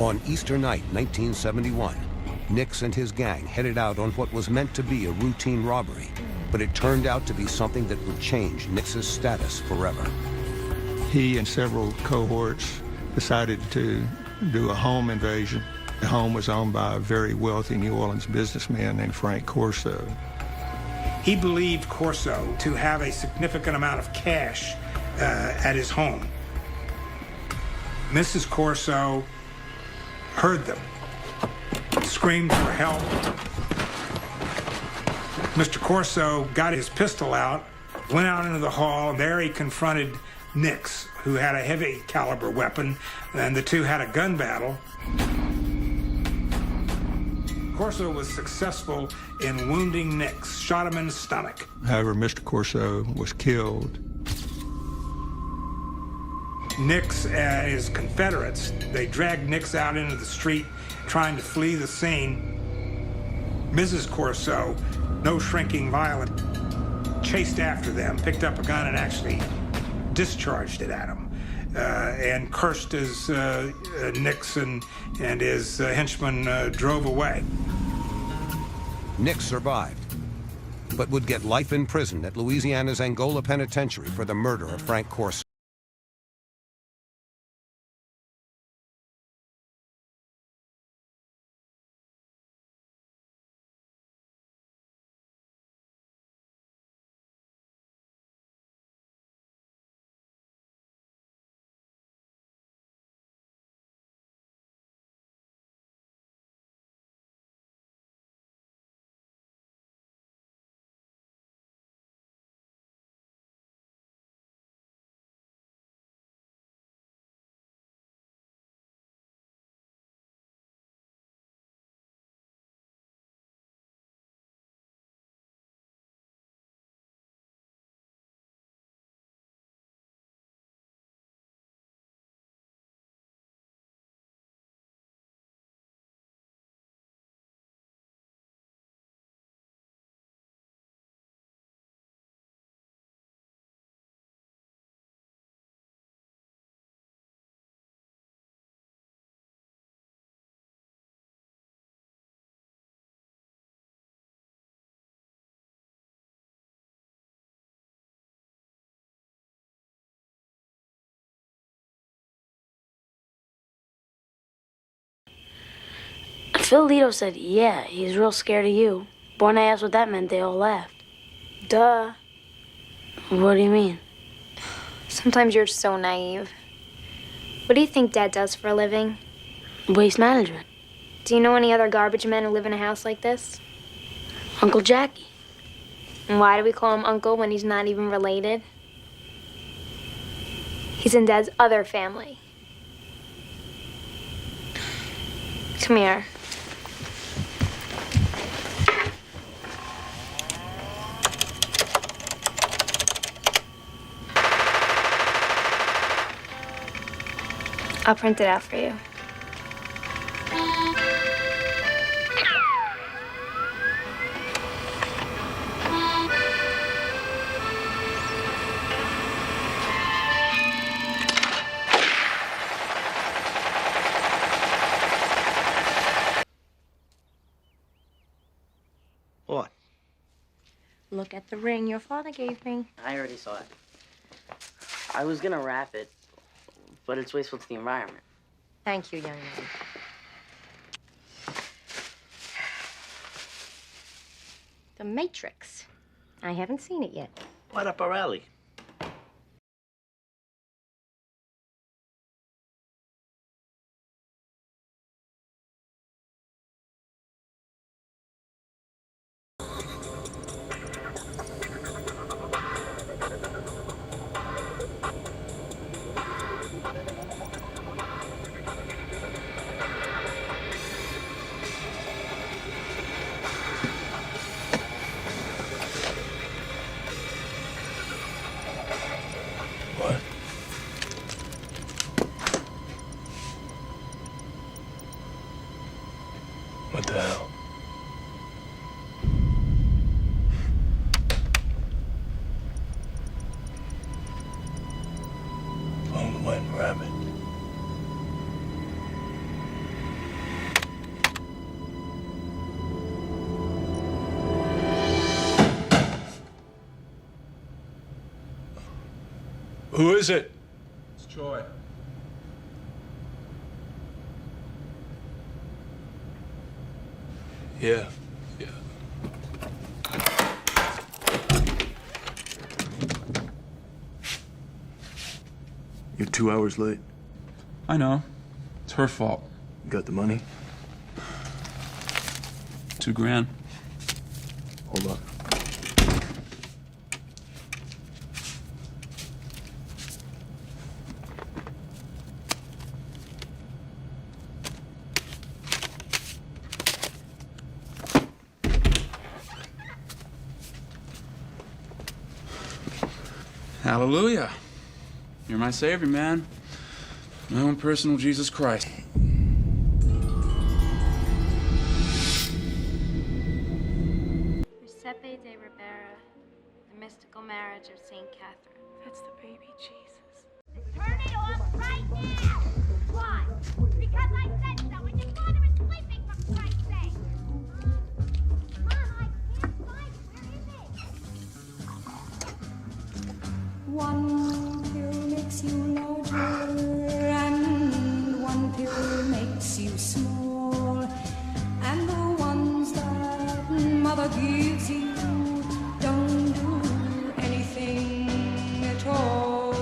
On Easter night, 1971, Nix and his gang headed out on what was meant to be a routine robbery, but it turned out to be something that would change Nix's status forever. He and several cohorts decided to do a home invasion. The home was owned by a very wealthy New Orleans businessman named Frank Corso. He believed Corso to have a significant amount of cash at his home. Mrs. Corso heard them, screamed for help. Mr. Corso got his pistol out, went out into the hall, and there he confronted Nix, who had a heavy caliber weapon, and the two had a gun battle. Corso was successful in wounding Nix, shot him in the stomach. However, Mr. Corso was killed. Nix and his Confederates, they dragged Nix out into the street trying to flee the scene. Mrs. Corso, no shrinking violent, chased after them, picked up a gun and actually discharged it at them, and cursed as Nix and his henchmen drove away. Nix survived, but would get life in prison at Louisiana's Angola Penitentiary for the murder of Frank Corso. Phil Lito said, yeah, he's real scared of you. But when I asked what that meant, they all laughed. Duh. What do you mean? Sometimes you're so naive. What do you think Dad does for a living? Waste management. Do you know any other garbage men who live in a house like this? Uncle Jackie. And why do we call him Uncle when he's not even related? He's in Dad's other family. Come here. I'll print it out for you. What? Look at the ring your father gave me. I already saw it. I was gonna wrap it, but it's wasteful to the environment. Thank you, young man. The Matrix. I haven't seen it yet. Right up our alley. What the hell? Lone White Rabbit. Who is it? It's Troy. Yeah. You're 2 hours late. I know. It's her fault. You got the money? $2,000. Hold on. Hallelujah. You're my savior, man. My own personal Jesus Christ. Giuseppe de Ribera, the mystical marriage of St. Catherine. That's the baby Jesus. Turn it off right now! Why? Because I said so, and your father is sleeping, for Christ's sake! Mom, I can't find it. Where is it? One pill makes you larger, and one pill makes you small. And the ones that mother gives you don't do anything at all.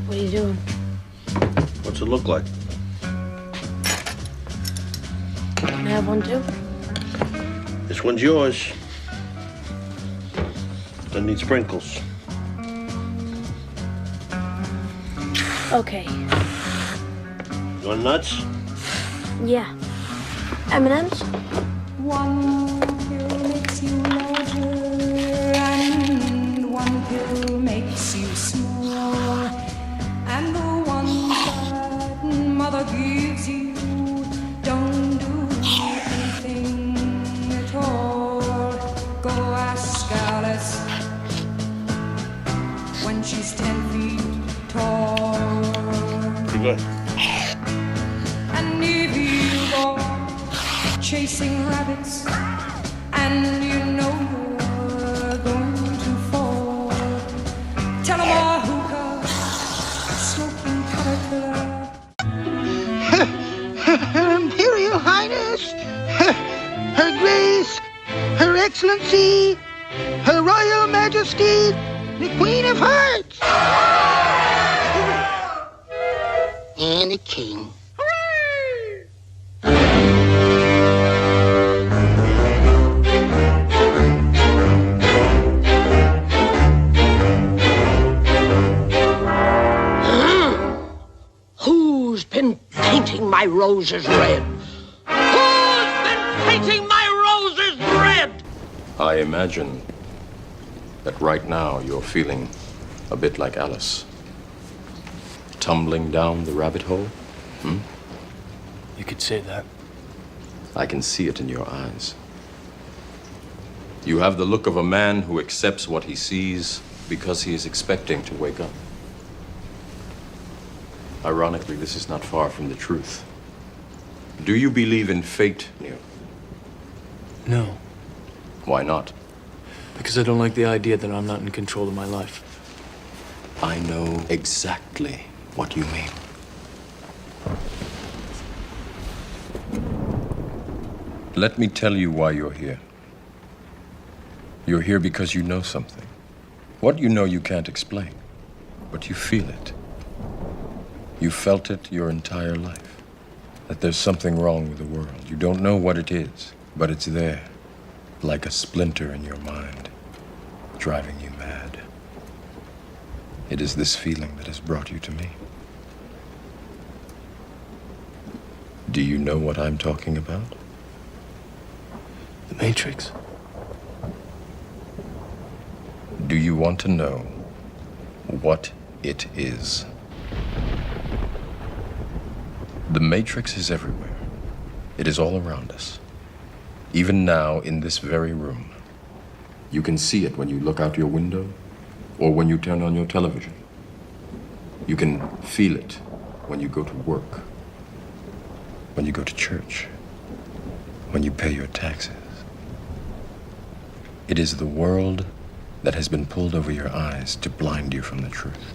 What are you doing? What's it look like? Can I have one too? This one's yours. Doesn't need sprinkles. Okay. Going nuts? Yeah. M&M's? One pill makes you larger, and one pill makes you small. And the ones that mother gives you don't do anything at all. Go ask Alice when she's 10 feet tall. Pretty good. And if you go chasing rabbits, and you know you're going to fall, tell 'em a hookah, smoking caterpillar. Her Imperial Highness, Her Grace, Her Excellency, Her Royal Majesty, the Queen of Hearts, and the King. Who's been painting my roses red? Who's been painting my roses red? I imagine that right now you're feeling a bit like Alice. Tumbling down the rabbit hole? You could say that. I can see it in your eyes. You have the look of a man who accepts what he sees because he is expecting to wake up. Ironically, this is not far from the truth. Do you believe in fate, Neil? No, Why not? because I don't like the idea that I'm not in control of my life. I know exactly what you mean. Let me tell you why you're here. You're here because you know something. What you know you can't explain, but you feel it. You felt it your entire life, that there's something wrong with the world. You don't know what it is, but it's there, like a splinter in your mind, driving you mad. It is this feeling that has brought you to me. Do you know what I'm talking about? The Matrix. Do you want to know what it is? The Matrix is everywhere. It is all around us. Even now, in this very room. You can see it when you look out your window or when you turn on your television. You can feel it when you go to work, when you go to church, when you pay your taxes. It is the world that has been pulled over your eyes to blind you from the truth.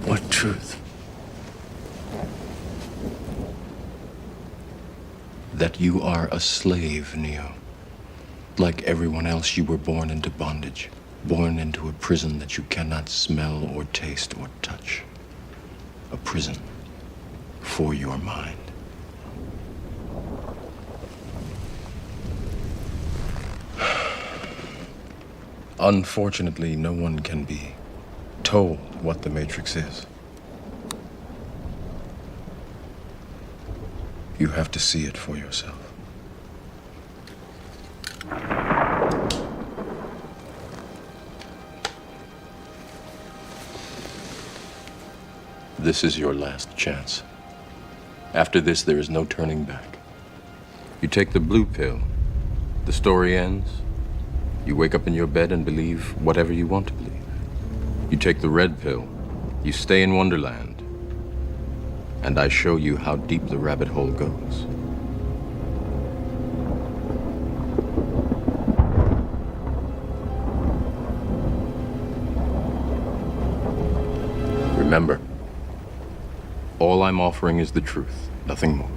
What truth? That you are a slave, Neo. Like everyone else, you were born into bondage, born into a prison that you cannot smell or taste or touch. A prison for your mind. Unfortunately, no one can be told what the Matrix is. You have to see it for yourself. This is your last chance. After this, there is no turning back. You take the blue pill, the story ends. You wake up in your bed and believe whatever you want to believe. You take the red pill, you stay in Wonderland, and I show you how deep the rabbit hole goes. Remember, all I'm offering is the truth, nothing more.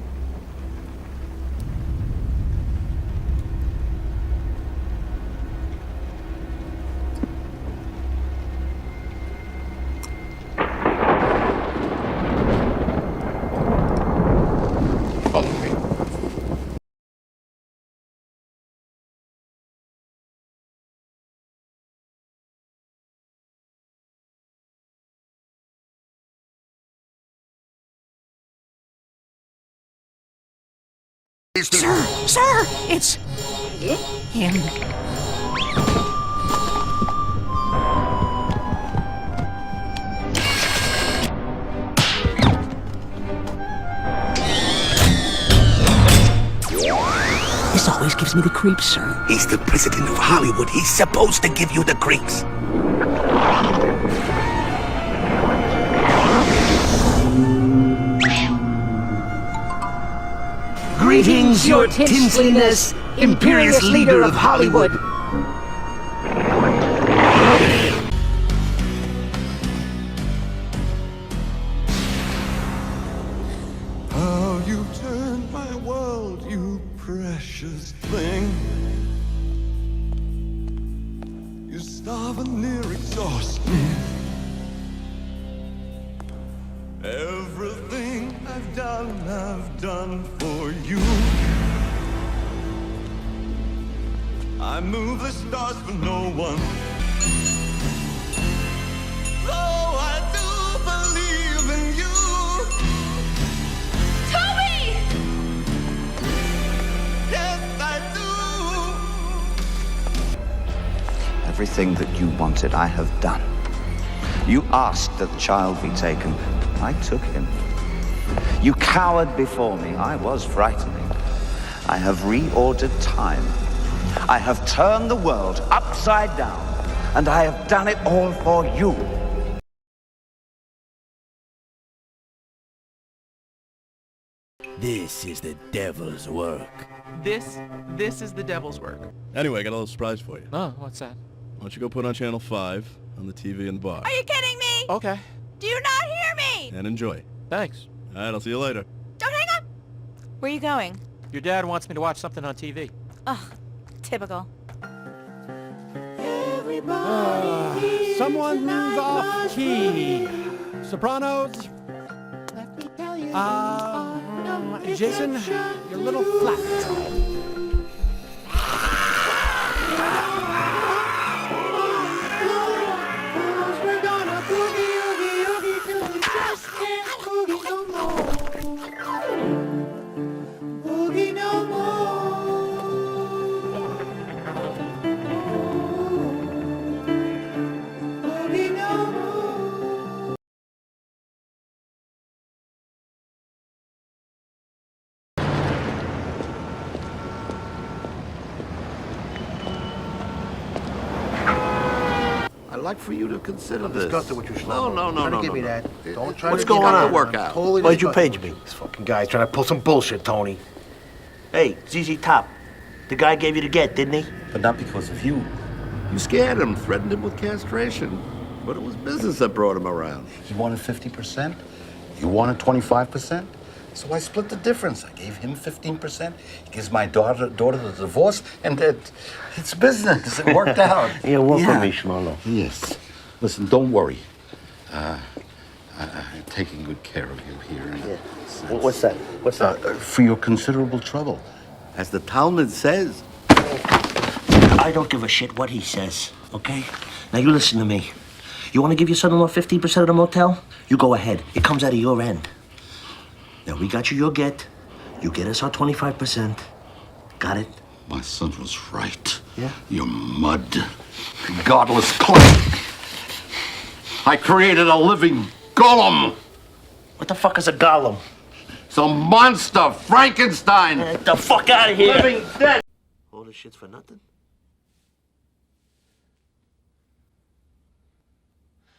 Sir, it's him. This always gives me the creeps, sir. He's the president of Hollywood. He's supposed to give you the creeps. Greetings, your tinseliness, imperious leader of Hollywood. How you turned my world, you precious thing. You starve and near exhaust me. Everything I've done for you. I move the stars for no one. Though I do believe in you. Toby! Yes, I do. Everything that you wanted, I have done. You asked that the child be taken. I took him. You cowered before me. I was frightening. I have reordered time. I have turned the world upside down. And I have done it all for you. This is the devil's work. This is the devil's work. Anyway, I got a little surprise for you. Oh, what's that? Why don't you go put on Channel 5 on the TV in the bar. Are you kidding me? Okay. Do you not hear me? And enjoy. Thanks. All right, I'll see you later. Don't hang up. Where are you going? Your dad wants me to watch something on TV. Ugh, typical. Someone's off key. Sopranos. Jason, you're a little flat. I'd like for you to consider this. Discuss it with your No, no, no, no. Give me no. that. Don't try What's to going discuss on? it. Work out. Totally Why'd you discuss page it. me? This fucking guy's trying to pull some bullshit, Tony. Hey, ZZ Top. The guy gave you the get, didn't he? But not because of you. You scared him, threatened him with castration. But it was business that brought him around. He wanted 50%. You wanted 25%. So I split the difference. I gave him 15%. He gives my daughter the divorce, and it's business. It worked out. You work for me, Shlomo. Yes. Listen, don't worry. I'm taking good care of you here. What's that? What's that? For your considerable trouble. As the Talmud says. I don't give a shit what he says, okay? Now you listen to me. You want to give your son-in-law 15% of the motel? You go ahead. It comes out of your end. Now we got you your get. You get us our 25%. Got it? My son was right. Yeah? You mud. Godless clay. I created a living golem. What the fuck is a golem? It's a monster, Frankenstein. Get the fuck out of here. Living dead. All this shit's for nothing?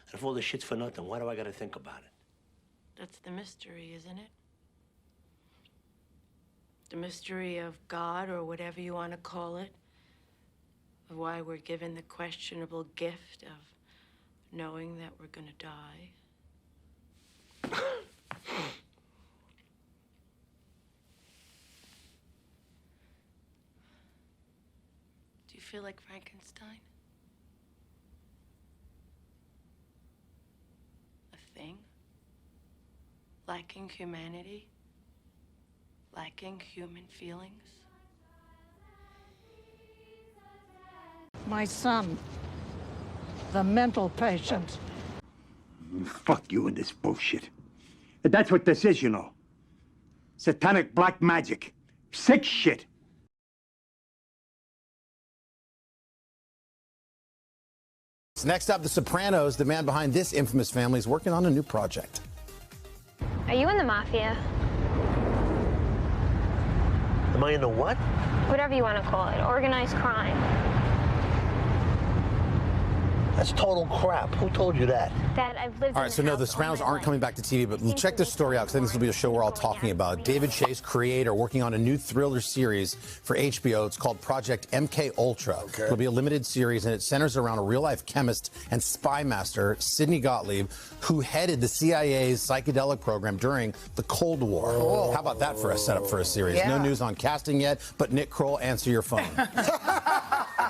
And if all this shit's for nothing, why do I gotta think about it? That's the mystery, isn't it? The mystery of God, or whatever you want to call it, of why we're given the questionable gift of knowing that we're gonna die. Do you feel like Frankenstein? A thing? Lacking humanity? Lacking human feelings? My son, the mental patient. Fuck you and this bullshit. That's what this is, you know. Satanic black magic. Sick shit. Next up, The Sopranos. The man behind this infamous family is working on a new project. Are you in the mafia? Am I in the what? Whatever you want to call it. Organized crime. That's total crap. Who told you that? Dad, I've lived All right, so no, The Sopranos aren't coming back to TV, but check this story out, because I think this will be a show we're all talking about. David Chase, creator, working on a new thriller series for HBO. It's called Project MK Ultra. Okay. It'll be a limited series, and it centers around a real-life chemist and spy master, Sidney Gottlieb, who headed the CIA's psychedelic program during the Cold War. Oh. How about that for a setup for a series? Yeah. No news on casting yet, but Nick Kroll, answer your phone.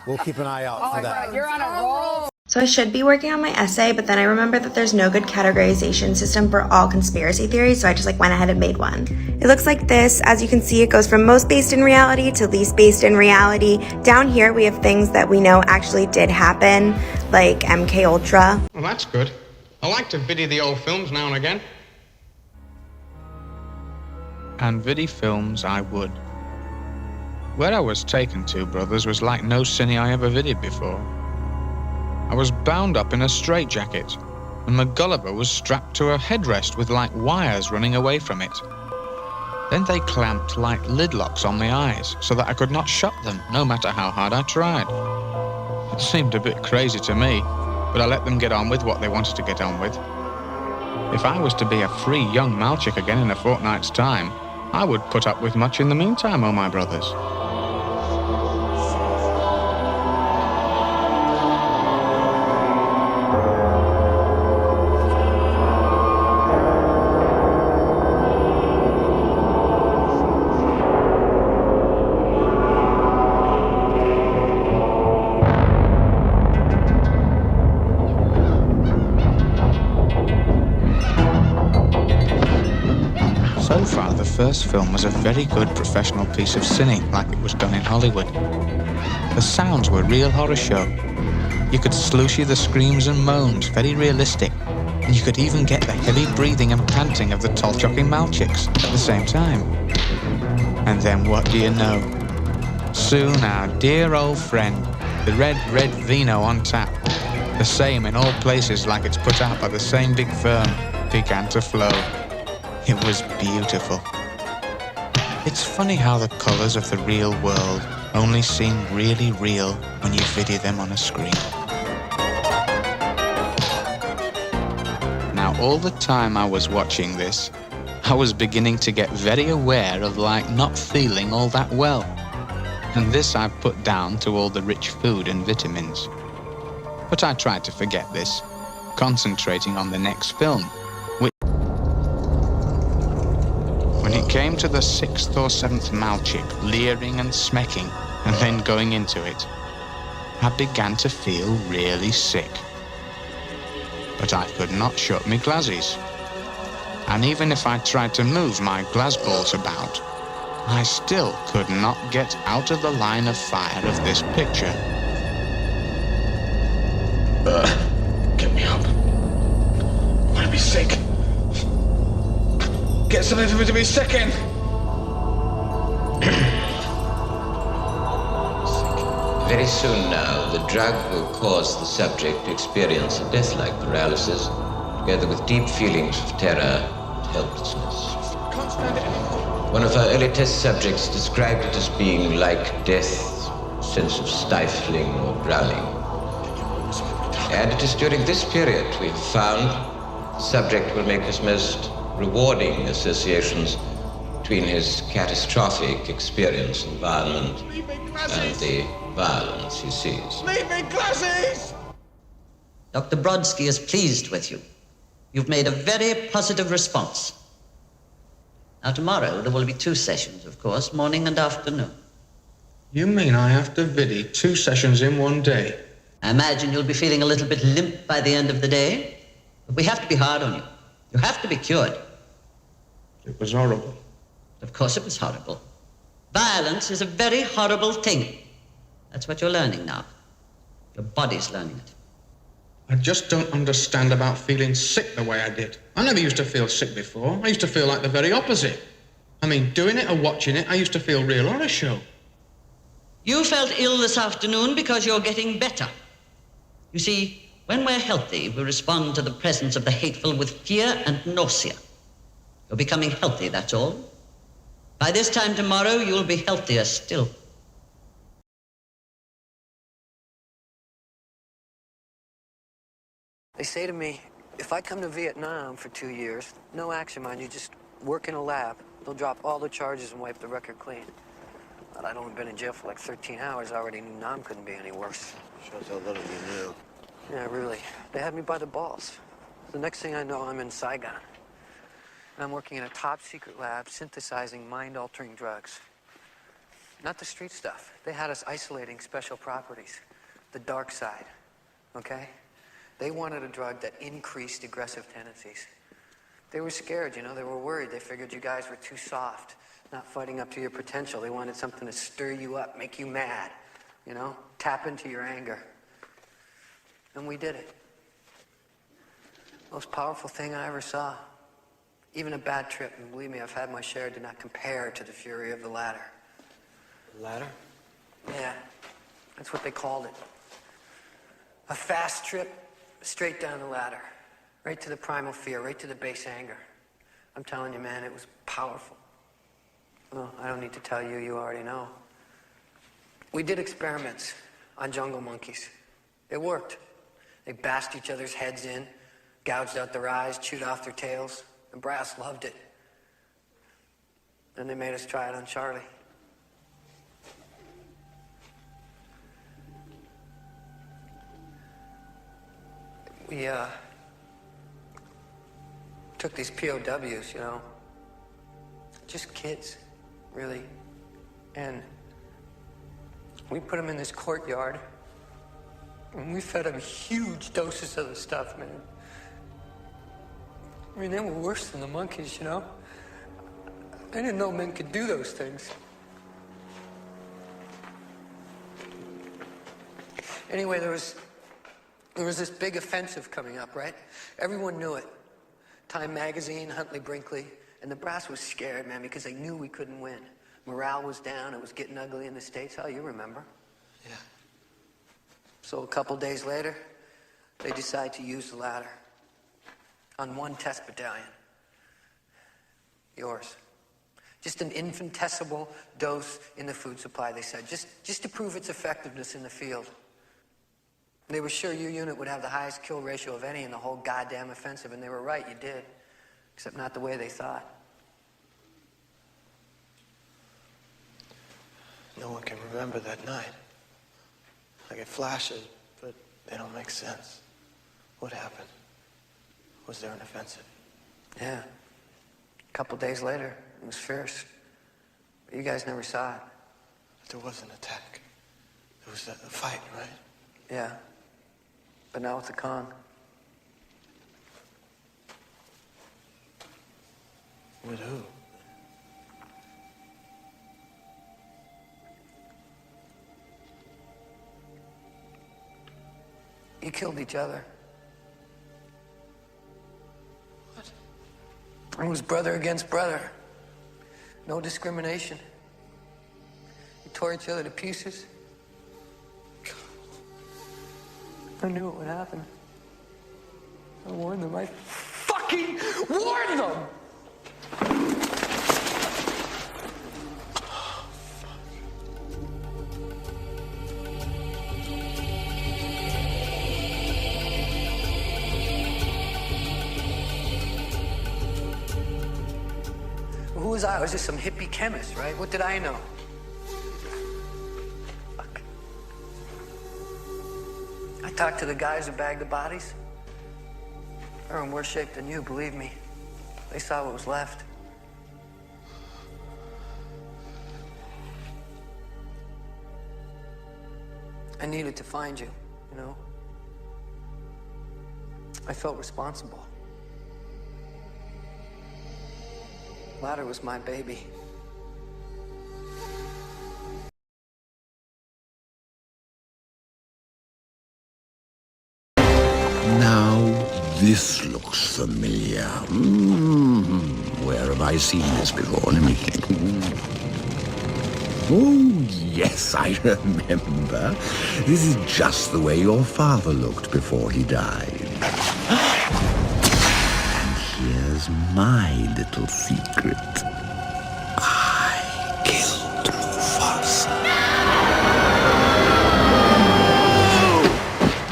We'll keep an eye out for that. God, you're on a roll. So I should be working on my essay, but then I remembered that there's no good categorization system for all conspiracy theories, so I just went ahead and made one. It looks like this. As you can see, it goes from most based in reality to least based in reality. Down here, we have things that we know actually did happen, like MK Ultra. Well, that's good. I like to video the old films now and again. And video films I would. Where I was taken to, brothers, was like no cine I ever videoed before. I was bound up in a straitjacket, and MacGulliver was strapped to a headrest with wires running away from it. Then they clamped lid locks on my eyes so that I could not shut them, no matter how hard I tried. It seemed a bit crazy to me, but I let them get on with what they wanted to get on with. If I was to be a free young Malchik again in a fortnight's time, I would put up with much in the meantime, oh my brothers. The first film was a very good professional piece of cine, like it was done in Hollywood. The sounds were real horror show. You could slooshy the screams and moans, very realistic, and you could even get the heavy breathing and panting of the tall-chucking Malchiks at the same time. And then what do you know? Soon our dear old friend, the red vino on tap, the same in all places like it's put out by the same big firm, began to flow. It was beautiful. It's funny how the colors of the real world only seem really real when you video them on a screen. Now, all the time I was watching this, I was beginning to get very aware of not feeling all that well. and this I've put down to all the rich food and vitamins. But I tried to forget this, concentrating on the next film. When it came to the 6th or 7th Malchik leering and smecking and then going into it, I began to feel really sick. But I could not shut my glasses. And even if I tried to move my glass balls about, I still could not get out of the line of fire of this picture. Get me up. I'm gonna be sick. Get something for me to be sick in. Very soon now, the drug will cause the subject to experience a death-like paralysis, together with deep feelings of terror and helplessness. Can't stand it anymore. One of our early test subjects described it as being like death, sense of stifling or drowning. And it is during this period we have found the subject will make his most rewarding associations between his catastrophic experience environment and the violence he sees. Leave me glasses! Dr. Brodsky is pleased with you. You've made a very positive response. Now, tomorrow there will be 2 sessions, of course, morning and afternoon. You mean I have to viddy 2 sessions in one day? I imagine you'll be feeling a little bit limp by the end of the day, but we have to be hard on you. You have to be cured. It was horrible. Of course it was horrible. Violence is a very horrible thing. That's what you're learning now. Your body's learning it. I just don't understand about feeling sick the way I did. I never used to feel sick before. I used to feel like the very opposite. I mean, doing it or watching it, I used to feel real horror show. You felt ill this afternoon because you're getting better. You see, when we're healthy, we respond to the presence of the hateful with fear and nausea. You're becoming healthy, that's all. By this time tomorrow, you'll be healthier still. They say to me, if I come to Vietnam for 2 years, no action, mind you, just work in a lab, they'll drop all the charges and wipe the record clean. But I'd only been in jail for like 13 hours. I already knew Nam couldn't be any worse. Shows how little you knew. Yeah, really. They had me by the balls. The next thing I know, I'm in Saigon. And I'm working in a top-secret lab synthesizing mind-altering drugs. Not the street stuff. They had us isolating special properties. The dark side, okay? They wanted a drug that increased aggressive tendencies. They were scared, you know, they were worried. They figured you guys were too soft, not fighting up to your potential. They wanted something to stir you up, make you mad, you know, tap into your anger. And we did it. Most powerful thing I ever saw. Even a bad trip, and believe me, I've had my share, did not compare to the fury of the ladder. The ladder? Yeah, that's what they called it. A fast trip straight down the ladder, right to the primal fear, right to the base anger. I'm telling you, man, it was powerful. Well, I don't need to tell you, you already know. We did experiments on jungle monkeys. It worked. They bashed each other's heads in, gouged out their eyes, chewed off their tails. The brass loved it. Then they made us try it on Charlie. We, took these POWs, you know, just kids, really, and we put them in this courtyard, and we fed them huge doses of the stuff, man. I mean, they were worse than the monkeys, you know? I didn't know men could do those things. Anyway, there was this big offensive coming up, right? Everyone knew it. Time Magazine, Huntley Brinkley, and the brass was scared, man, because they knew we couldn't win. Morale was down, it was getting ugly in the States. Oh, you remember. Yeah. So a couple days later, they decide to use the ladder on one test battalion. Yours. Just an infinitesimal dose in the food supply, they said, just to prove its effectiveness in the field. They were sure your unit would have the highest kill ratio of any in the whole goddamn offensive, and they were right, you did. Except not the way they thought. No one can remember that night. I get flashes, but they don't make sense. What happened? Was there an offensive? Yeah. A couple days later, it was fierce. But you guys never saw it. But there was an attack. There was a fight, right? Yeah. But not with the Khan. With who? You killed each other. What? It was brother against brother. No discrimination. You tore each other to pieces. I knew it would happen. I warned them. I fucking warned them! Who was I? I was just some hippie chemist, right? What did I know? Fuck. I talked to the guys who bagged the bodies. They're in worse shape than you, believe me. They saw what was left. I needed to find you, you know? I felt responsible. Ladder was my baby. Now, this looks familiar. Where have I seen this before? Let me think. Oh, yes, I remember. This is just the way your father looked before he died. Here's my little secret. I killed Mufasa.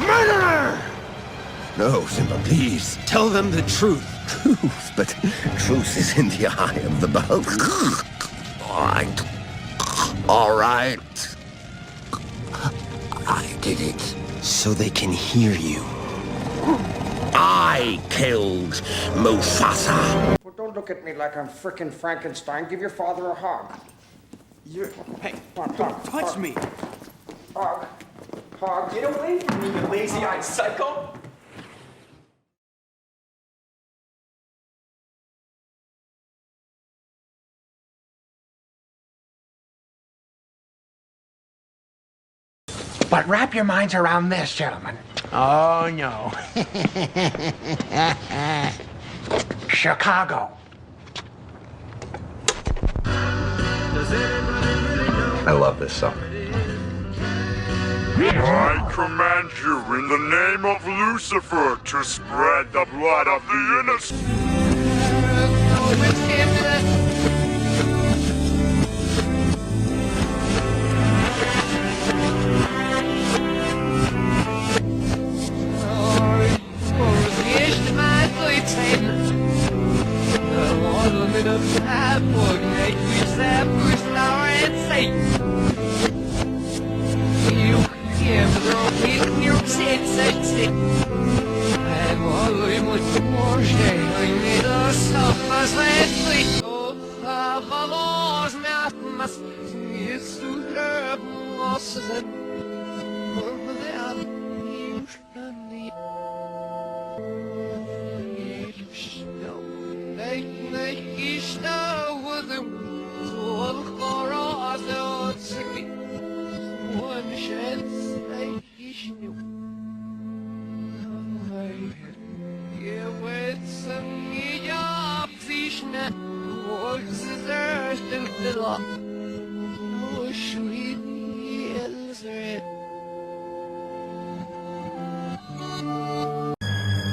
Murderer! No, Simba, please. Tell them the truth. Truth? But truth is in the eye of the beholder. All right. All right. I did it. So they can hear you. I killed Mufasa. Well, don't look at me like I'm frickin' Frankenstein. Give your father a hug. You're... Hey, hug, don't touch hug. me. Hug. Hug. Get away from me, you lazy-eyed psycho. But wrap your minds around this, gentlemen. Oh, no. Chicago. I love this song. I command you in the name of Lucifer to spread the blood of the innocent.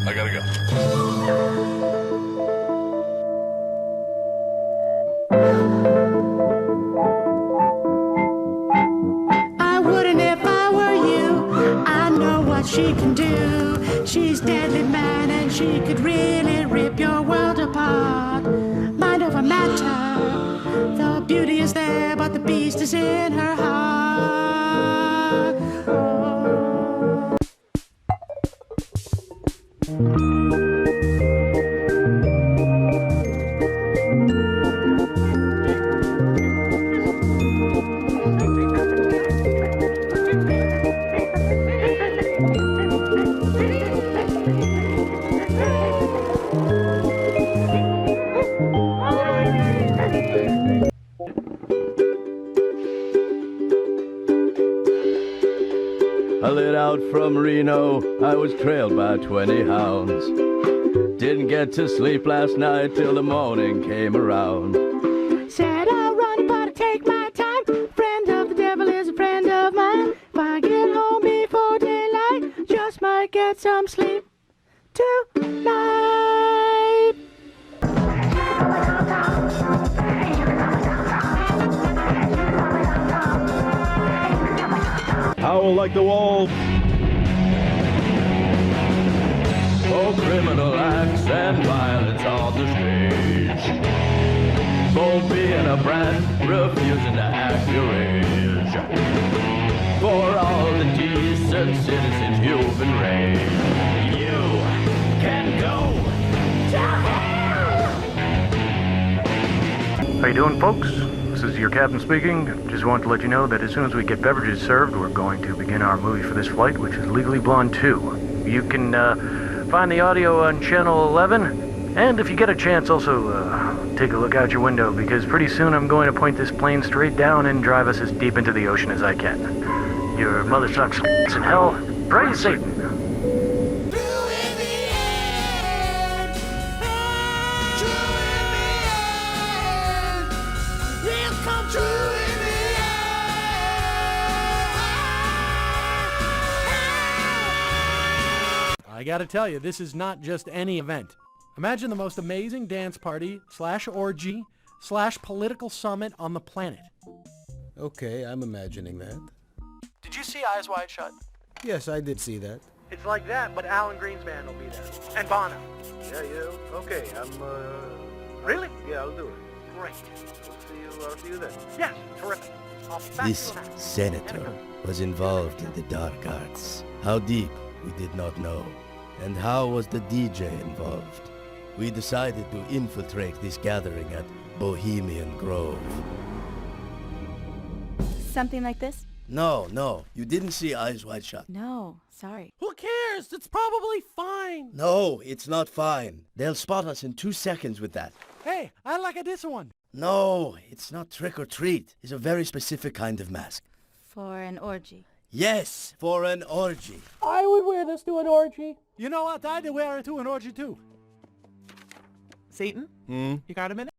I gotta go. I wouldn't if I were you. I know what she can do. She's deadly mad and she could really rip your world apart. Mind over matter. The beauty is there, but the beat East is in her heart. I lit out from Reno, I was trailed by 20 hounds. Didn't get to sleep last night till the morning came around. Said I'll run, but I take my time. Friend of the devil is a friend of mine. If I get home before daylight, just might get some sleep tonight. Howl like the wolf. For criminal acts and violence on the stage. For being a brat, refusing to act your age. For all the decent citizens you've been raised. You can go to hell! How you doing, folks? This is your captain speaking. Just wanted to let you know that as soon as we get beverages served, we're going to begin our movie for this flight, which is Legally Blonde 2. You can find the audio on Channel 11, and if you get a chance, also take a look out your window, because pretty soon I'm going to point this plane straight down and drive us as deep into the ocean as I can. Your mother sucks in hell. Praise Satan. I gotta tell you, this is not just any event. Imagine the most amazing dance party / orgy / political summit on the planet. Okay, I'm imagining that. Did you see Eyes Wide Shut? Yes, I did see that. It's like that, but Alan Greenspan will be there. And Bono. Yeah, okay, Really? Yeah, I'll do it. Great. I'll see you then. Yes, terrific. I'll be back This to you now. senator was involved in the dark arts. How deep, we did not know. And how was the DJ involved? We decided to infiltrate this gathering at Bohemian Grove. Something like this? No, you didn't see Eyes Wide Shut. No, sorry. Who cares? It's probably fine. No, it's not fine. They'll spot us in 2 seconds with that. Hey, I like this one. No, it's not trick or treat. It's a very specific kind of mask. For an orgy. Yes, for an orgy. I would wear this to an orgy. You know what? I'd wear it to an orgy too. Satan? Hmm? You got a minute?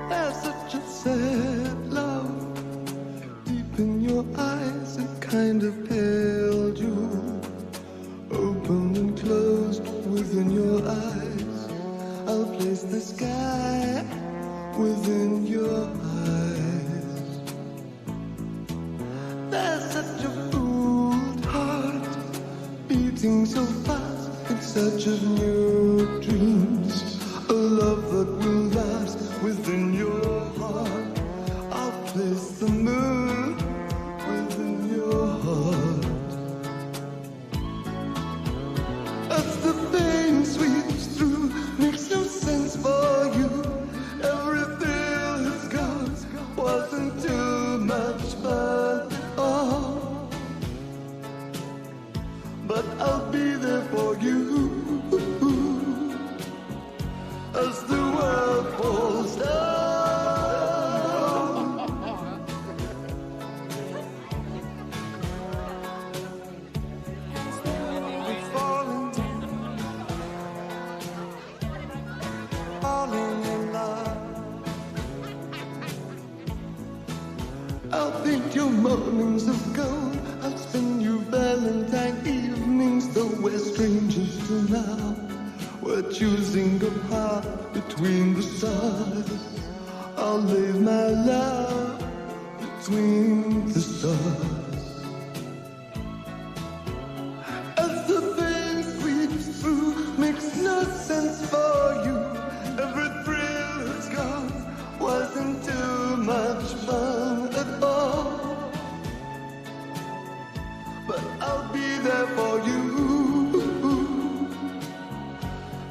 There's such a sad love deep in your eyes, it kind of held you, open and closed within your eyes. I'll place the sky within your eyes. There's such a fooled heart beating so fast in search of new dreams, a love that will last within your heart. I'll place the moon within your heart. As the pain sweeps through, makes no sense for you. Every thrill has gone, wasn't too much fun at all. But I'll be there for you. I'll paint your mornings of gold. I'll spend your Valentine evenings, though we're strangers to now. We're choosing apart between the stars. I'll lay my love between the stars. As the pain sweeps through, makes no sense for you. Every thrill is gone, wasn't too much fun at all. But I'll be there for you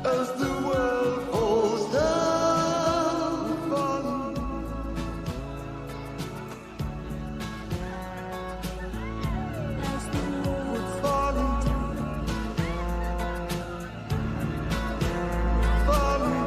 as the world falls down, falling. As the world's falling, falling.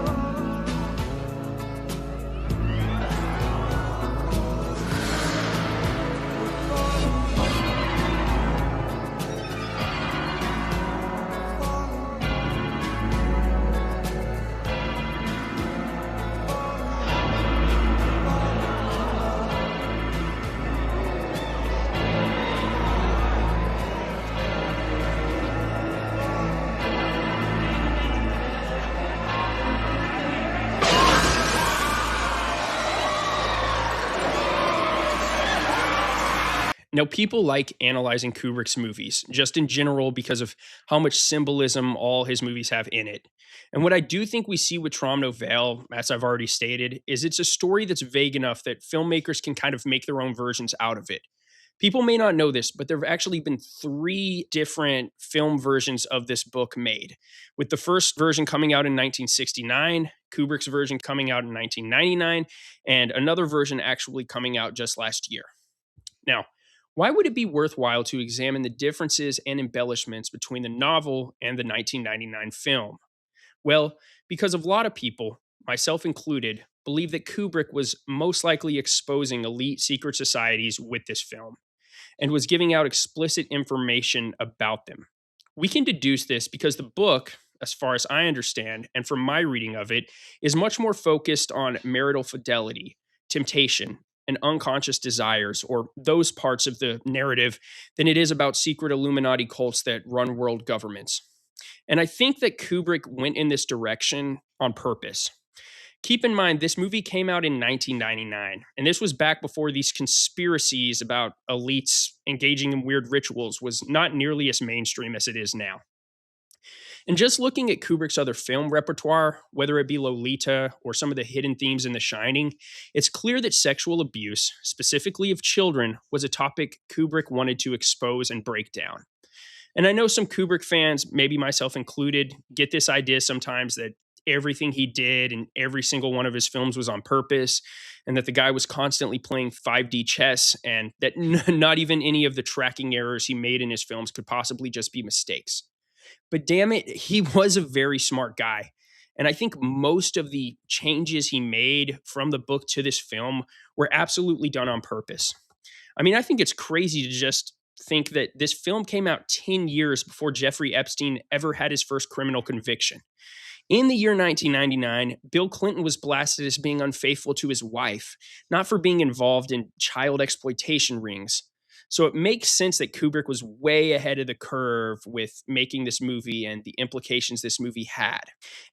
Now, people like analyzing Kubrick's movies, just in general, because of how much symbolism all his movies have in it. And what I do think we see with Trom Novelle, as I've already stated, is it's a story that's vague enough that filmmakers can kind of make their own versions out of it. People may not know this, but there have actually been 3 different film versions of this book made, with the first version coming out in 1969, Kubrick's version coming out in 1999, and another version actually coming out just last year. Now, why would it be worthwhile to examine the differences and embellishments between the novel and the 1999 film? Well, because a lot of people, myself included, believe that Kubrick was most likely exposing elite secret societies with this film and was giving out explicit information about them. We can deduce this because the book, as far as I understand, and from my reading of it, is much more focused on marital fidelity, temptation, and unconscious desires, or those parts of the narrative, than it is about secret Illuminati cults that run world governments. And I think that Kubrick went in this direction on purpose. Keep in mind, this movie came out in 1999, and this was back before these conspiracies about elites engaging in weird rituals was not nearly as mainstream as it is now. And just looking at Kubrick's other film repertoire, whether it be Lolita or some of the hidden themes in The Shining, it's clear that sexual abuse, specifically of children, was a topic Kubrick wanted to expose and break down. And I know some Kubrick fans, maybe myself included, get this idea sometimes that everything he did in every single one of his films was on purpose, and that the guy was constantly playing 5D chess, and that not even any of the tracking errors he made in his films could possibly just be mistakes. But damn it, he was a very smart guy. And I think most of the changes he made from the book to this film were absolutely done on purpose. I mean, I think it's crazy to just think that this film came out 10 years before Jeffrey Epstein ever had his first criminal conviction. In the year 1999, Bill Clinton was blasted as being unfaithful to his wife, not for being involved in child exploitation rings. So it makes sense that Kubrick was way ahead of the curve with making this movie and the implications this movie had.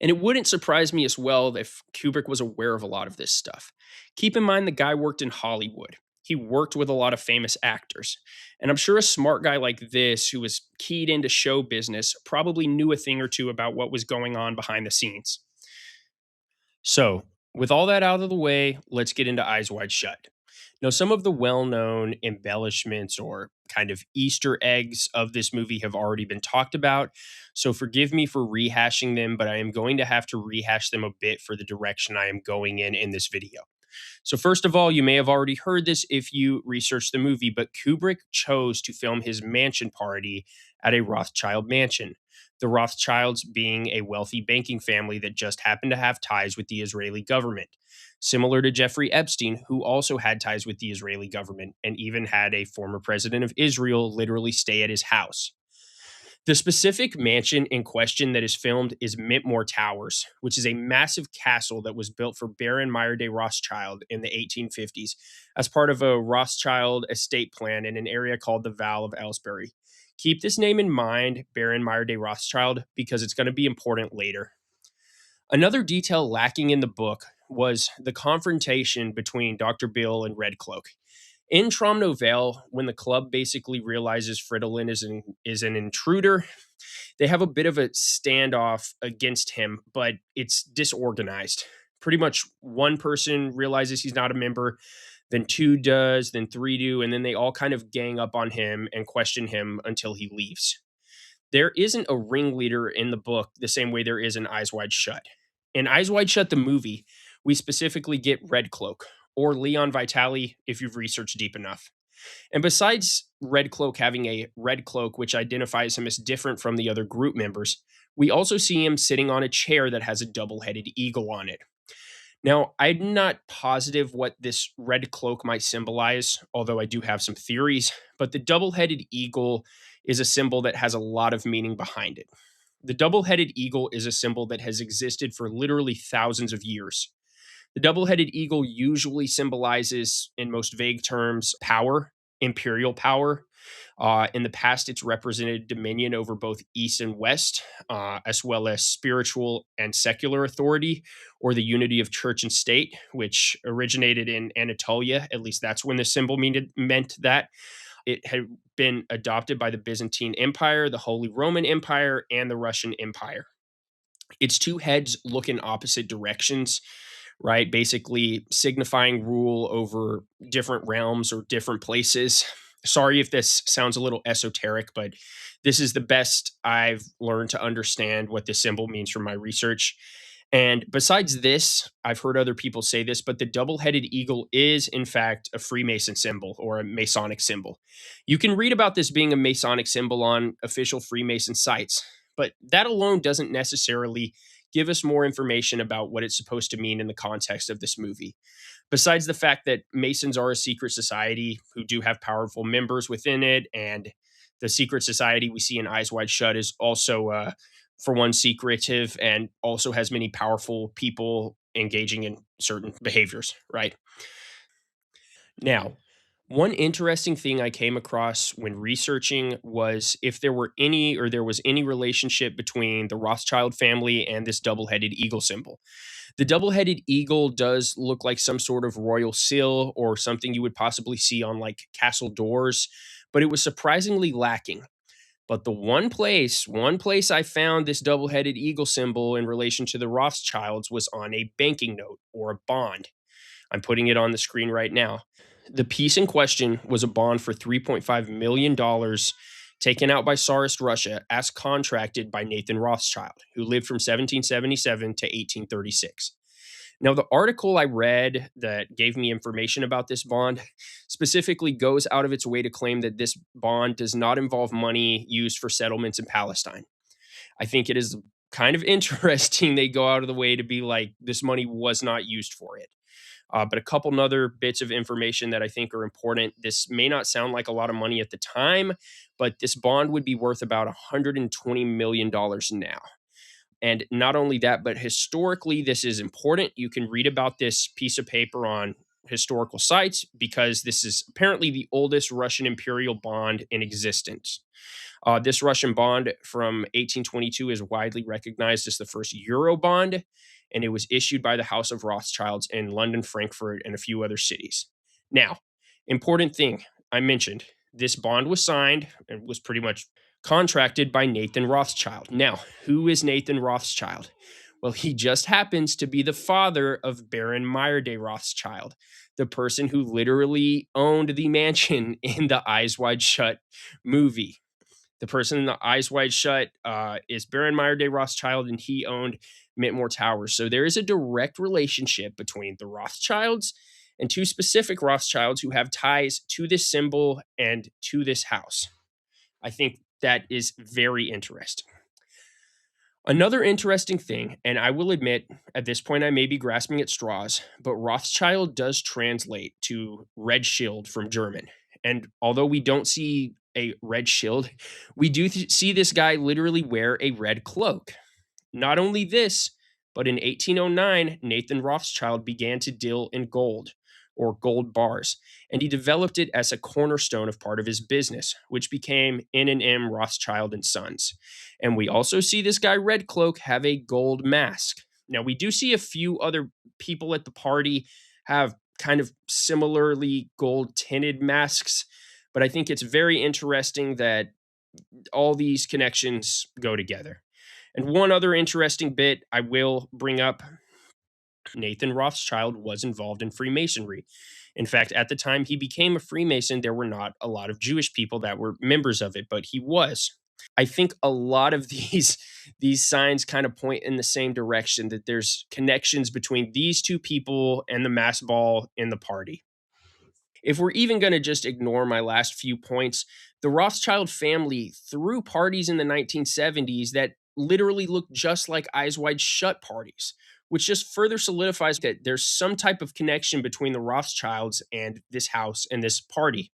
And it wouldn't surprise me as well if Kubrick was aware of a lot of this stuff. Keep in mind the guy worked in Hollywood. He worked with a lot of famous actors. And I'm sure a smart guy like this, who was keyed into show business, probably knew a thing or two about what was going on behind the scenes. So, with all that out of the way, let's get into Eyes Wide Shut. Now, some of the well-known embellishments or kind of Easter eggs of this movie have already been talked about, so forgive me for rehashing them, but I am going to have to rehash them a bit for the direction I am going in this video. So first of all, you may have already heard this if you researched the movie, but Kubrick chose to film his mansion party at a Rothschild mansion. The Rothschilds being a wealthy banking family that just happened to have ties with the Israeli government. Similar to Jeffrey Epstein, who also had ties with the Israeli government and even had a former president of Israel literally stay at his house. The specific mansion in question that is filmed is Mintmore Towers, which is a massive castle that was built for Baron Meyer de Rothschild in the 1850s as part of a Rothschild estate plan in an area called the Val of Aylesbury. Keep this name in mind, Baron Meyer de Rothschild, because it's going to be important later. Another detail lacking in the book was the confrontation between Dr. Bill and Red Cloak. In Tromno Vale, when the club basically realizes Fridolin is an intruder, they have a bit of a standoff against him, but it's disorganized. Pretty much one person realizes he's not a member, then two does, then three do, and then they all kind of gang up on him and question him until he leaves. There isn't a ringleader in the book the same way there is in Eyes Wide Shut. In Eyes Wide Shut, the movie, we specifically get Red Cloak, or Leon Vitali if you've researched deep enough. And besides Red Cloak having a red cloak, which identifies him as different from the other group members, we also see him sitting on a chair that has a double-headed eagle on it. Now, I'm not positive what this red cloak might symbolize, although I do have some theories, but the double-headed eagle is a symbol that has a lot of meaning behind it. The double-headed eagle is a symbol that has existed for literally thousands of years. The double-headed eagle usually symbolizes, in most vague terms, power, imperial power. In the past, it's represented dominion over both East and West, as well as spiritual and secular authority, or the unity of church and state, which originated in Anatolia. At least that's when the symbol meant that. It had been adopted by the Byzantine Empire, the Holy Roman Empire, and the Russian Empire. Its two heads look in opposite directions, right? Basically signifying rule over different realms or different places. Sorry if this sounds a little esoteric, but this is the best I've learned to understand what this symbol means from my research. And besides this, I've heard other people say this, but the double-headed eagle is, in fact, a Freemason symbol or a Masonic symbol. You can read about this being a Masonic symbol on official Freemason sites, but that alone doesn't necessarily give us more information about what it's supposed to mean in the context of this movie. Besides the fact that Masons are a secret society who do have powerful members within it, and the secret society we see in Eyes Wide Shut is also, for one, secretive and also has many powerful people engaging in certain behaviors, right? Now, one interesting thing I came across when researching was if there was any relationship between the Rothschild family and this double-headed eagle symbol. The double-headed eagle does look like some sort of royal seal or something you would possibly see on like castle doors, but it was surprisingly lacking. But the one place I found this double-headed eagle symbol in relation to the Rothschilds was on a banking note or a bond. I'm putting it on the screen right now. The piece in question was a bond for $3.5 million taken out by Tsarist Russia as contracted by Nathan Rothschild, who lived from 1777 to 1836. Now, the article I read that gave me information about this bond specifically goes out of its way to claim that this bond does not involve money used for settlements in Palestine. I think it is kind of interesting they go out of the way to be like, this money was not used for it. But a couple other bits of information that I think are important. This may not sound like a lot of money at the time, but this bond would be worth about $120 million now. And not only that, but historically, this is important. You can read about this piece of paper on historical sites because this is apparently the oldest Russian imperial bond in existence. This Russian bond from 1822 is widely recognized as the first Euro bond, and it was issued by the House of Rothschilds in London, Frankfurt, and a few other cities. Now, important thing I mentioned, this bond was signed and was pretty much contracted by Nathan Rothschild. Now, who is Nathan Rothschild? Well, he just happens to be the father of Baron Meyer de Rothschild, the person who literally owned the mansion in the Eyes Wide Shut movie. The person in the Eyes Wide Shut is Baron Meyer de Rothschild, and he owned Mintmore Towers. So there is a direct relationship between the Rothschilds and two specific Rothschilds who have ties to this symbol and to this house. I think that is very interesting. Another interesting thing, and I will admit, at this point I may be grasping at straws, but Rothschild does translate to Red Shield from German. And although we don't see a red shield, we do see this guy literally wear a red cloak. Not only this, but in 1809, Nathan Rothschild began to deal in gold, or gold bars, and he developed it as a cornerstone of part of his business, which became N&M Rothschild & Sons. And we also see this guy Red Cloak have a gold mask. Now, we do see a few other people at the party have kind of similarly gold-tinted masks, but I think it's very interesting that all these connections go together. And one other interesting bit I will bring up, Nathan Rothschild was involved in Freemasonry. In fact, at the time he became a Freemason, there were not a lot of Jewish people that were members of it, but he was. I think a lot of these signs kind of point in the same direction, that there's connections between these two people and the mass ball in the party. If we're even going to just ignore my last few points, the Rothschild family threw parties in the 1970s that literally looked just like Eyes Wide Shut parties, which just further solidifies that there's some type of connection between the Rothschilds and this house and this party.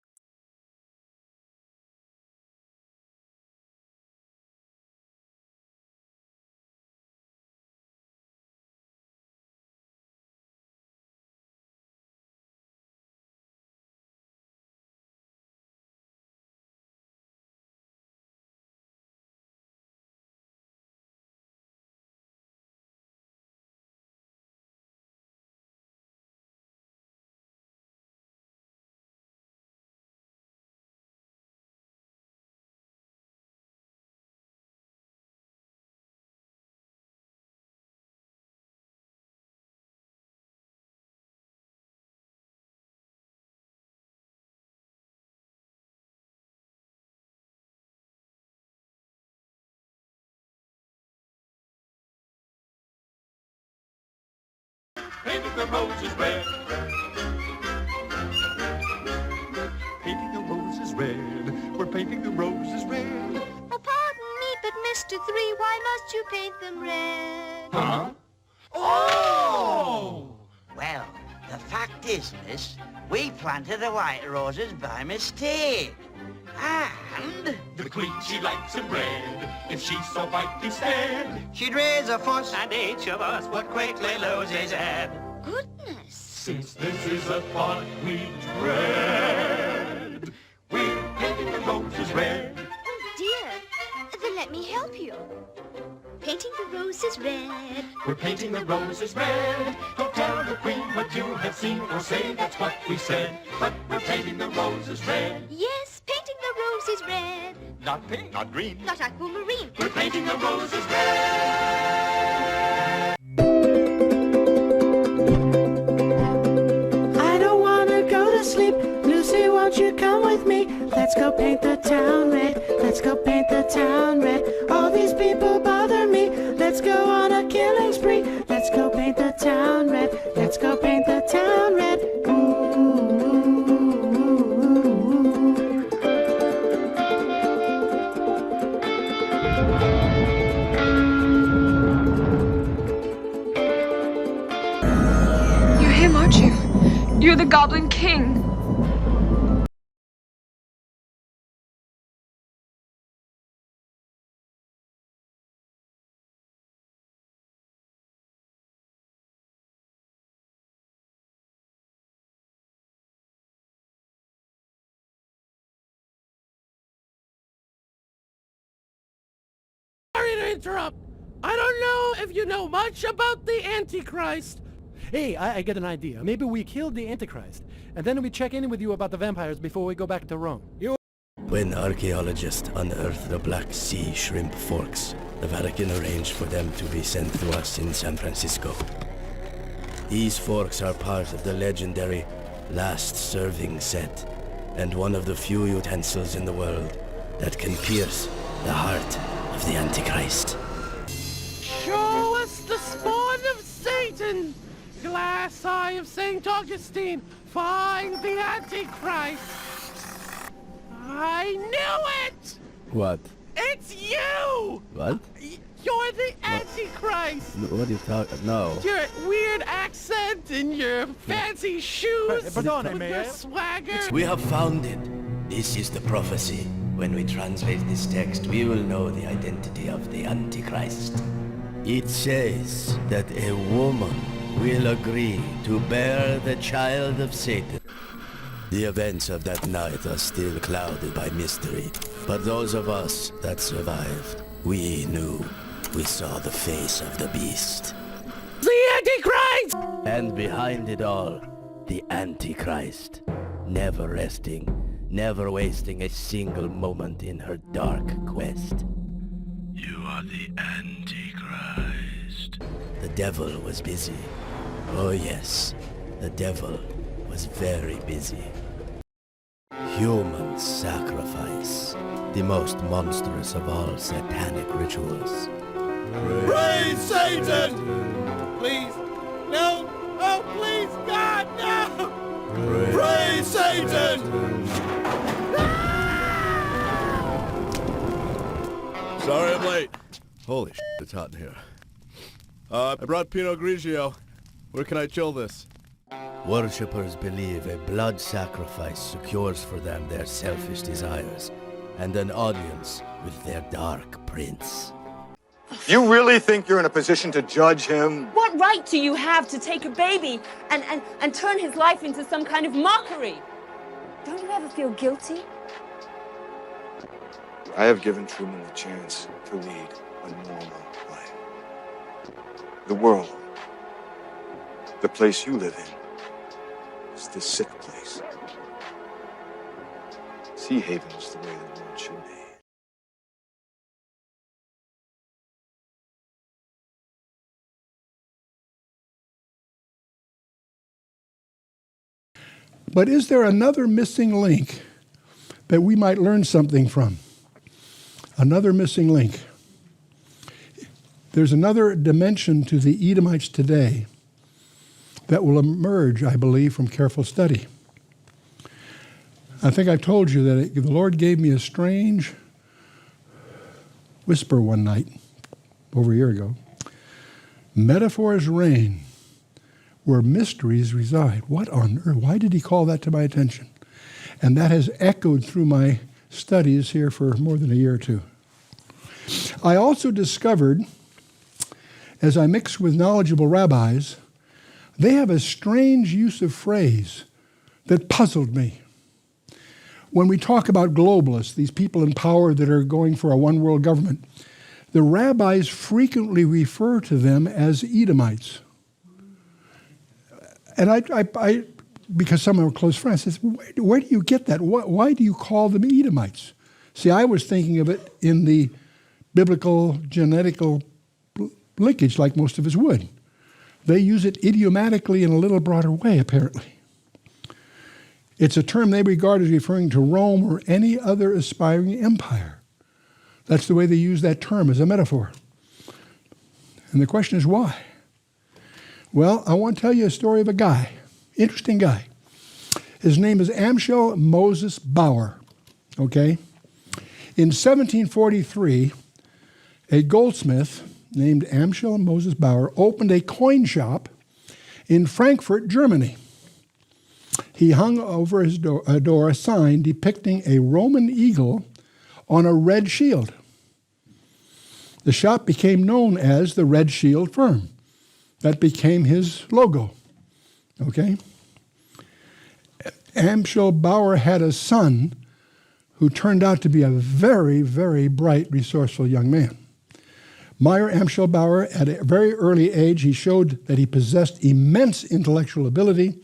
Painting the roses red. Painting the roses red. We're painting the roses red. Oh, pardon me, but Mr. Three, why must you paint them red? Huh? Oh! Well, the fact is, miss, we planted the white roses by mistake. And the queen, she likes them red. If she saw white instead, she'd raise a fuss, and each of us would quickly lose his head. Goodness. Since this is a thought we dread, we're painting the roses red. Oh, dear. Then let me help you. Painting the roses red. We're painting the roses red. Don't tell the queen what you have seen or say that's what we said. But we're painting the roses red. Yes, painting the roses red. Not pink, not green, not aquamarine. We're painting the roses red. I don't wanna go to sleep. Lucy, won't you come with me? Let's go paint the town red. Let's go paint the town red. All these people bother me. Let's go on a killing spree. Let's go paint the town red. Let's go paint the town red. You're him, aren't you? You're the Goblin King. Sorry to interrupt. I don't know if you know much about the Antichrist. Hey, I get an idea. Maybe we killed the Antichrist, and then we check in with you about the vampires before we go back to Rome. When archaeologists unearthed the Black Sea shrimp forks, the Vatican arranged for them to be sent to us in San Francisco. These forks are part of the legendary Last Serving set, and one of the few utensils in the world that can pierce the heart of the Antichrist. Show us the spawn of Satan! Glass eye of St. Augustine, find the Antichrist! I knew it! What? It's you! What? You're the Antichrist! What are you talking? No. Your weird accent and your fancy shoes, Pardon, with your swagger. We have found it. This is the prophecy. When we translate this text, we will know the identity of the Antichrist. It says that a woman will agree to bear the child of Satan. The events of that night are still clouded by mystery, but those of us that survived, we knew. We saw the face of the beast. The Antichrist! And behind it all, the Antichrist, never resting, never wasting a single moment in her dark quest. You are the Antichrist. The devil was busy. Oh yes, the devil was very busy. Human sacrifice, the most monstrous of all satanic rituals. Praise Satan! Please, no! Oh, please, God, no! Praise Satan! Sorry I'm late. Holy shit, it's hot in here. I brought Pinot Grigio. Where can I chill this? Worshippers believe a blood sacrifice secures for them their selfish desires and an audience with their dark prince. You really think you're in a position to judge him? What right do you have to take a baby and turn his life into some kind of mockery? Don't you ever feel guilty? I have given Truman the chance to lead a normal life. The world, the place you live in, is the sick place. Sea Haven is the way the world should be. But is there another missing link that we might learn something from? Another missing link. There's another dimension to the Edomites today that will emerge, I believe, from careful study. I think I've told you that the Lord gave me a strange whisper one night, over a year ago. Metaphors reign where mysteries reside. What on earth? Why did he call that to my attention? And that has echoed through my studies here for more than a year or two. I also discovered, as I mixed with knowledgeable rabbis, they have a strange use of phrase that puzzled me. When we talk about globalists, these people in power that are going for a one-world government, the rabbis frequently refer to them as Edomites. And I because some of them are close friends, says, where do you get that? Why do you call them Edomites? See, I was thinking of it in the biblical genetical linkage, like most of us would. They use it idiomatically in a little broader way, apparently. It's a term they regard as referring to Rome or any other aspiring empire. That's the way they use that term as a metaphor. And the question is why? Well, I want to tell you a story of a guy, interesting guy. His name is Amschel Moses Bauer, okay? In 1743, a goldsmith named Amschel Moses Bauer opened a coin shop in Frankfurt, Germany. He hung over his door a sign depicting a Roman eagle on a red shield. The shop became known as the Red Shield Firm. That became his logo, okay? Amschel Bauer had a son who turned out to be a very, very bright, resourceful young man. Meyer Amschel Bauer, at a very early age, he showed that he possessed immense intellectual ability,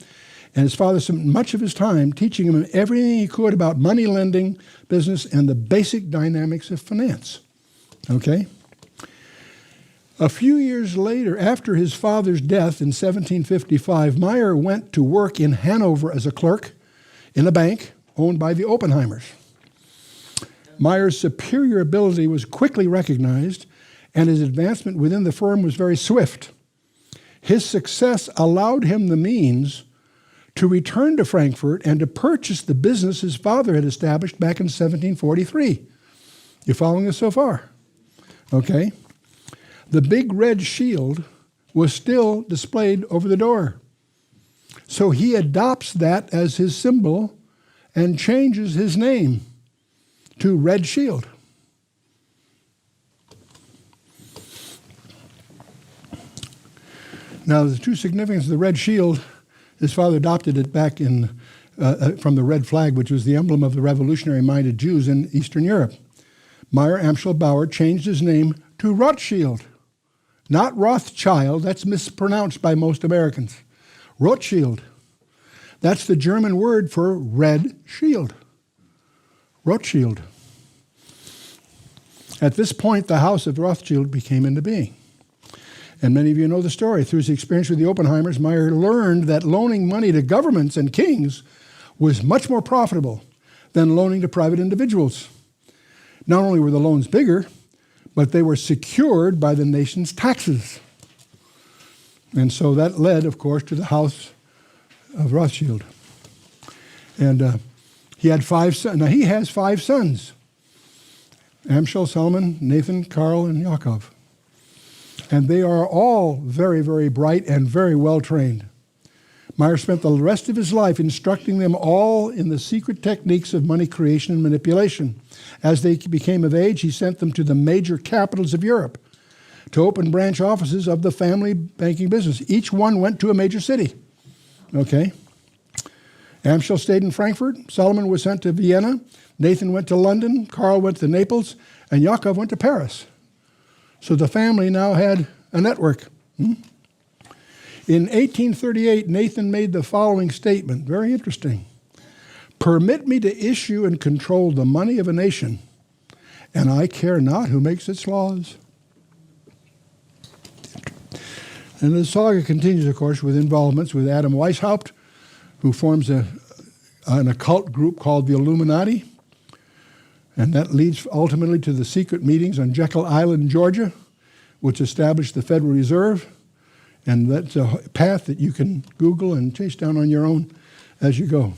and his father spent much of his time teaching him everything he could about money lending, business, and the basic dynamics of finance, okay? A few years later, after his father's death in 1755, Meyer went to work in Hanover as a clerk in a bank owned by the Oppenheimers. Meyer's superior ability was quickly recognized, and his advancement within the firm was very swift. His success allowed him the means to return to Frankfurt and to purchase the business his father had established back in 1743. You following us so far? Okay. The big red shield was still displayed over the door. So he adopts that as his symbol and changes his name to Red Shield. Now, the true significance of the Red Shield, his father adopted it back in from the red flag, which was the emblem of the revolutionary-minded Jews in Eastern Europe. Meyer Amschel Bauer changed his name to Rothschild, not Rothschild. That's mispronounced by most Americans. Rothschild. That's the German word for red shield. Rothschild. At this point, the House of Rothschild became into being. And many of you know the story. Through his experience with the Oppenheimers, Meyer learned that loaning money to governments and kings was much more profitable than loaning to private individuals. Not only were the loans bigger, but they were secured by the nation's taxes. And so that led, of course, to the House of Rothschild. And he had 5 sons. Now, he has 5 sons. Amschel, Solomon, Nathan, Carl, and Yaakov. And they are all very, very bright and very well trained. Meyer spent the rest of his life instructing them all in the secret techniques of money creation and manipulation. As they became of age, he sent them to the major capitals of Europe to open branch offices of the family banking business. Each one went to a major city. Okay? Amschel stayed in Frankfurt. Solomon was sent to Vienna. Nathan went to London. Carl went to Naples. And Yaakov went to Paris. So the family now had a network. In 1838, Nathan made the following statement, very interesting. Permit me to issue and control the money of a nation, and I care not who makes its laws. And the saga continues, of course, with involvements with Adam Weishaupt, who forms an occult group called the Illuminati. And that leads ultimately to the secret meetings on Jekyll Island, Georgia, which established the Federal Reserve. And that's a path that you can Google and chase down on your own as you go.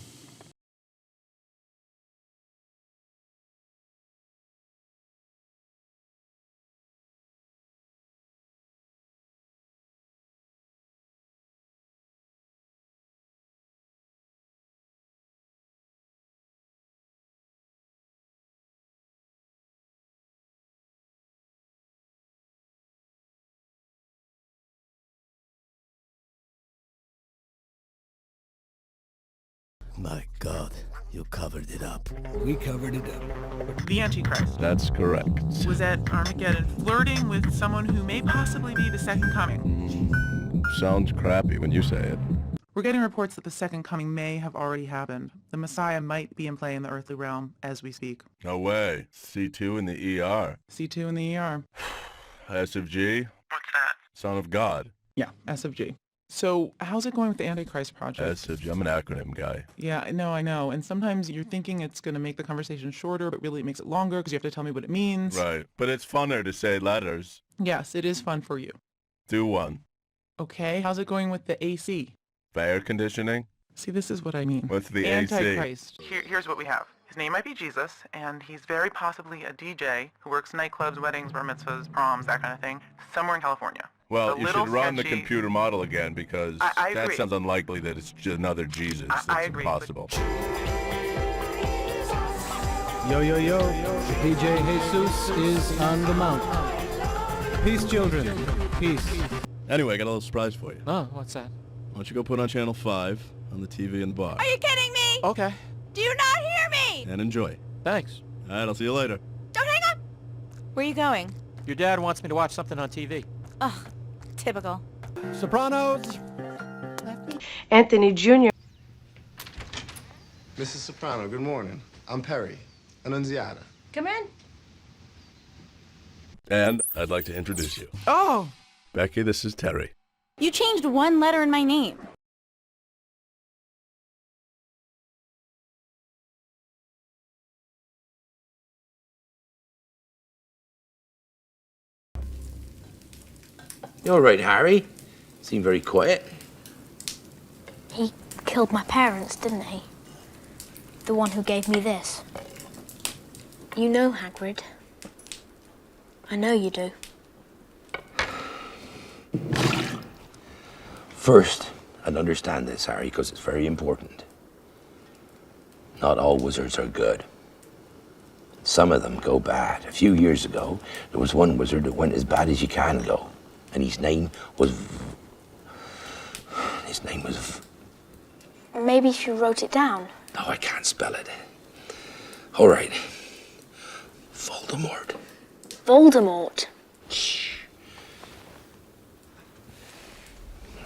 My God, you covered it up. We covered it up. The Antichrist. That's correct. Was at Armageddon flirting with someone who may possibly be the Second Coming. Sounds crappy when you say it. We're getting reports that the Second Coming may have already happened. The Messiah might be in play in the earthly realm as we speak. No way. C2 in the ER. C2 in the ER. S of G? What's that? Son of God. Yeah, S of G. So how's it going with the Antichrist project? S of G. I'm an acronym guy. Yeah, I know. And sometimes you're thinking it's going to make the conversation shorter, but really it makes it longer because you have to tell me what it means. Right. But it's funner to say letters. Yes, it is fun for you. Do one. Okay, how's it going with the AC? Air conditioning? See, this is what I mean. What's the Antichrist. Here's what we have. His name might be Jesus, and he's very possibly a DJ who works nightclubs, weddings, bar mitzvahs, proms, that kind of thing, somewhere in California. Well, you should run the sketchy. computer model again because I that agree. sounds unlikely that it's just another Jesus. I It's agree, impossible. Yo, yo, yo. DJ Jesus is on the mount. Peace, children. Peace. Anyway, I got a little surprise for you. Oh, what's that? Why don't you go put on Channel 5 on the TV in the bar Are you kidding me? Okay. Do you not hear me? and enjoy. Thanks. All right, I'll see you later. Don't hang up. Where are you going? Your dad wants me to watch something on TV. Ugh, typical. Sopranos. Anthony Jr. Mrs. Soprano, good morning. I'm Perry, Annunziata. Come in. And I'd like to introduce you. Oh! Becky, this is Terry. You changed one letter in my name. You all right, Harry? Seem very quiet. He killed my parents, didn't he? The one who gave me this. You know, Hagrid. I know you do. First, and understand this, Harry, because it's very important. Not all wizards are good. Some of them go bad. A few years ago, there was one wizard that went as bad as you can go. And his name was... Maybe if you wrote it down. No, I can't spell it. All right. Voldemort. Voldemort.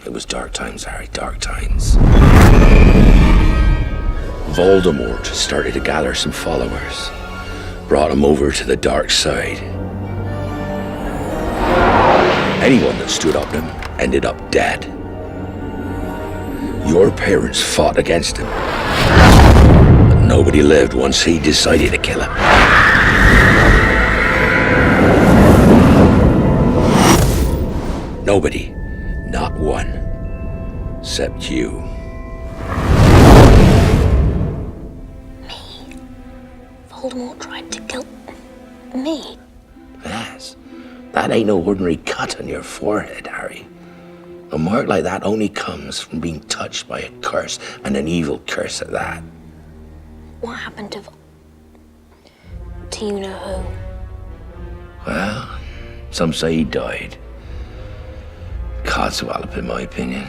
It was dark times, Harry, dark times. Voldemort started to gather some followers. Brought him over to the dark side. Anyone that stood up to him ended up dead. Your parents fought against him. But nobody lived once he decided to kill him. Nobody. Not one. Except you. Voldemort tried to kill me. Yes. That ain't no ordinary cut on your forehead, Harry. A mark like that only comes from being touched by a curse, and an evil curse at that. What happened to you know who? Well, some say he died. Codswallop, in my opinion.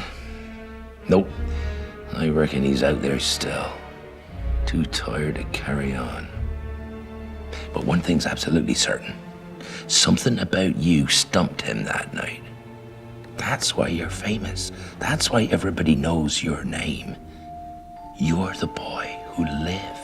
Nope. I reckon he's out there still. Too tired to carry on. But one thing's absolutely certain. Something about you stumped him that night. That's why you're famous. That's why everybody knows your name. You're the boy who lived.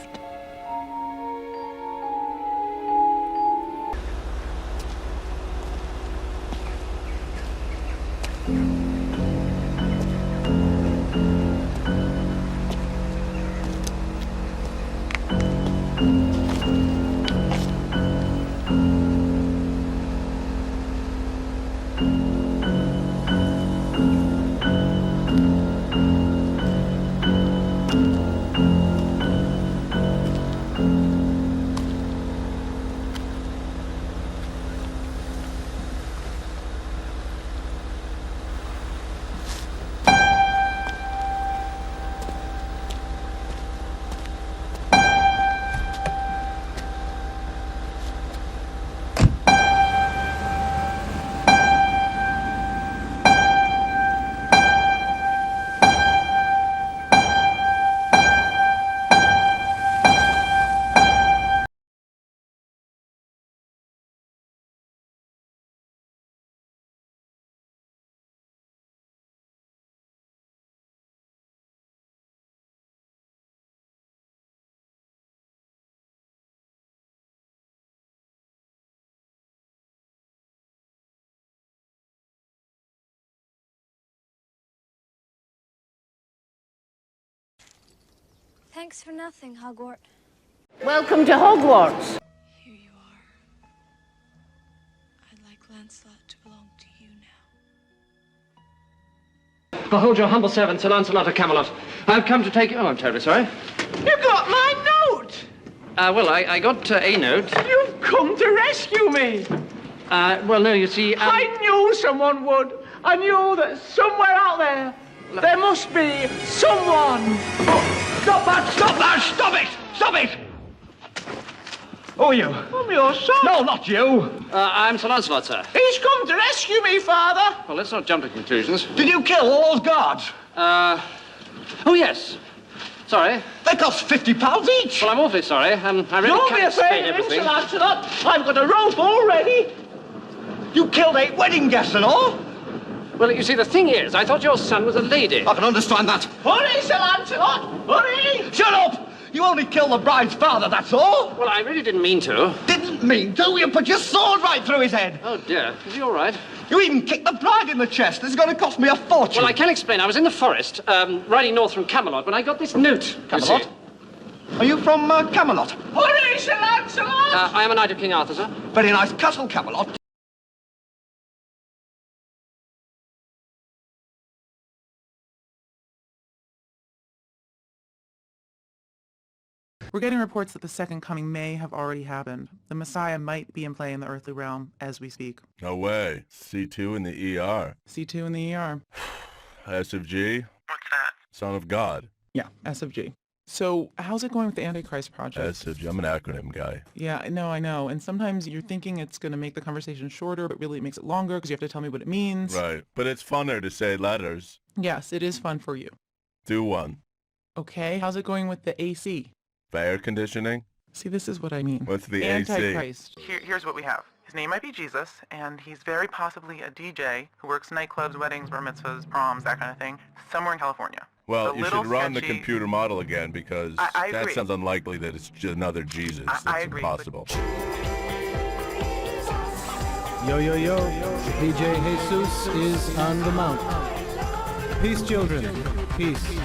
Thanks for nothing, Hogwarts. Welcome to Hogwarts. Here you are. I'd like Lancelot to belong to you now. Behold your humble servant, Sir Lancelot of Camelot. I've come to take you... Oh, I'm terribly sorry. You got my note! Well, I got a note. You've come to rescue me! Well, no, you see... I knew someone would. I knew that somewhere out there, there must be someone. Oh, stop that! Stop that! Stop it! Stop it! Who are you? I'm your son. No, not you. I'm Sir Lancelot, sir. He's come to rescue me, Father. Well, let's not jump to conclusions. Did you kill all those guards? Oh, yes. Sorry. They cost £50 each. Well, I'm awfully sorry. I really Don't be can't afraid explain of him, everything. Sir Lancelot. I've got a rope already. You killed 8 wedding guests and all. Well, you see, the thing is, I thought your son was a lady. I can understand that. Hurry, Sir Lancelot! Hurry! Shut up! You only killed the bride's father, that's all. Well, I really didn't mean to. Didn't mean to? You put your sword right through his head. Oh, dear. Is he all right? You even kicked the bride in the chest. This is going to cost me a fortune. Well, I can explain. I was in the forest, riding north from Camelot, when I got this note. Camelot? Are you from Camelot? Hurry, Sir Lancelot! I am a knight of King Arthur, sir. Very nice castle, Camelot. We're getting reports that the Second Coming may have already happened. The Messiah might be in play in the earthly realm as we speak. No way. C2 in the ER. C2 in the ER. S of G. What's that? Son of God. Yeah, S of G. So, how's it going with the Antichrist project? I'm an acronym guy. Yeah, I know. And sometimes you're thinking it's going to make the conversation shorter, but really it makes it longer because you have to tell me what it means. Right, but it's funner to say letters. Yes, it is fun for you. Do one. Okay, how's it going with the AC? Air conditioning? See, this is what I mean. What's the Antichrist. Here's what we have. His name might be Jesus, and he's very possibly a DJ who works nightclubs, weddings, bar mitzvahs, proms, that kind of thing, somewhere in California. Well, It's a you little should run the sketchy. computer model again because I that agree. sounds unlikely that it's just another Jesus. I It's agree, impossible. Yo, yo, yo. DJ Jesus is on the mount. Peace, children. Peace.